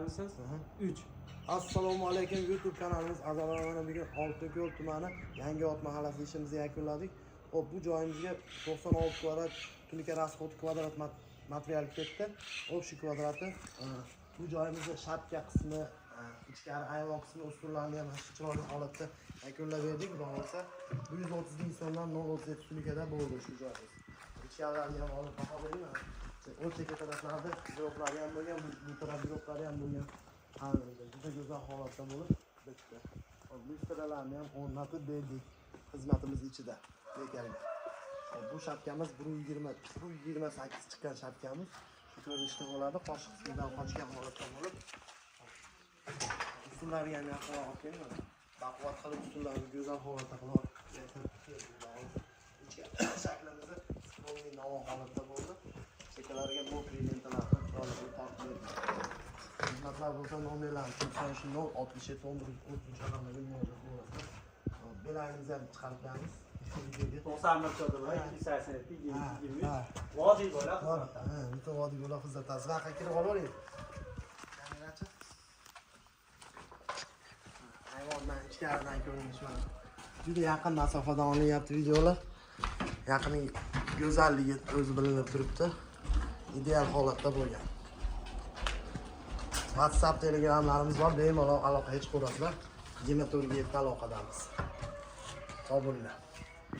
Qaramisiz? 3. Assalomu alaykum YouTube kanalimiz a'zolari. Mana bugun Oltinko'l tumani Yangiot mahallasi ishimizni yakunladik. Xo'p, bu joyimizga 96 kvadrat tunika расход kvadrat material ketdi. Xo'p, shu kvadrati bu joyimizda shapka qismi, ichkari ayvon qismi ustunlarni ham chiroyli holatda yakunlab berdik. Xudo xolasa 130 ming so'mdan 0.37 tunikada bo'ldi shu joyimiz. Ichkarilarni ham olib baho beraman. O'rtacha taraflarda bloklari ham bo'lgan, bu taraf bloklari ham bo'lgan. Juda go'zal holatda bo'lib bitdi. Lustralarni ham o'rnatib berdik xizmatimiz ichida. Bekalga. Bu shapkamiz 128 chiqqan shapkamiz. Shu ko'rinishda bo'ladi. Qoshiq qismidan qochgan holatda bo'lib. Ustunlarga ham yaxshi olib kelgan. Baquvvat qilib ustunlarni go'zal holatda qilib shaklimizni scrollning navo holatda bo'ldi. Chekalariga mokriy lentalarni chiroyli tortib berdik. Xizmatlar bo'lsa nomerlarni 067 11 raqamdagi nomer bo'ladi. Belayimizni ham chiqarib beramiz. 91 chodirlar 287 20. Vodiy bo'ylab xizmat. Bitta vodiy bo'ylab xizmatasiz. Vaqa kirib olavering. Kamerachi. Ayvondan ichkaridan ko'rinish mana. Juda yaqin masofadan olinyapti videolar. Yaqinning go'zalligi o'zi bilinib turibdi. Ideal holatda bo'lgan. WhatsApp, Telegramlarimiz bor. Bemalol aloqaga chiqaverasizlar. 24/7 aloqadamiz. Sog' bo'linglar.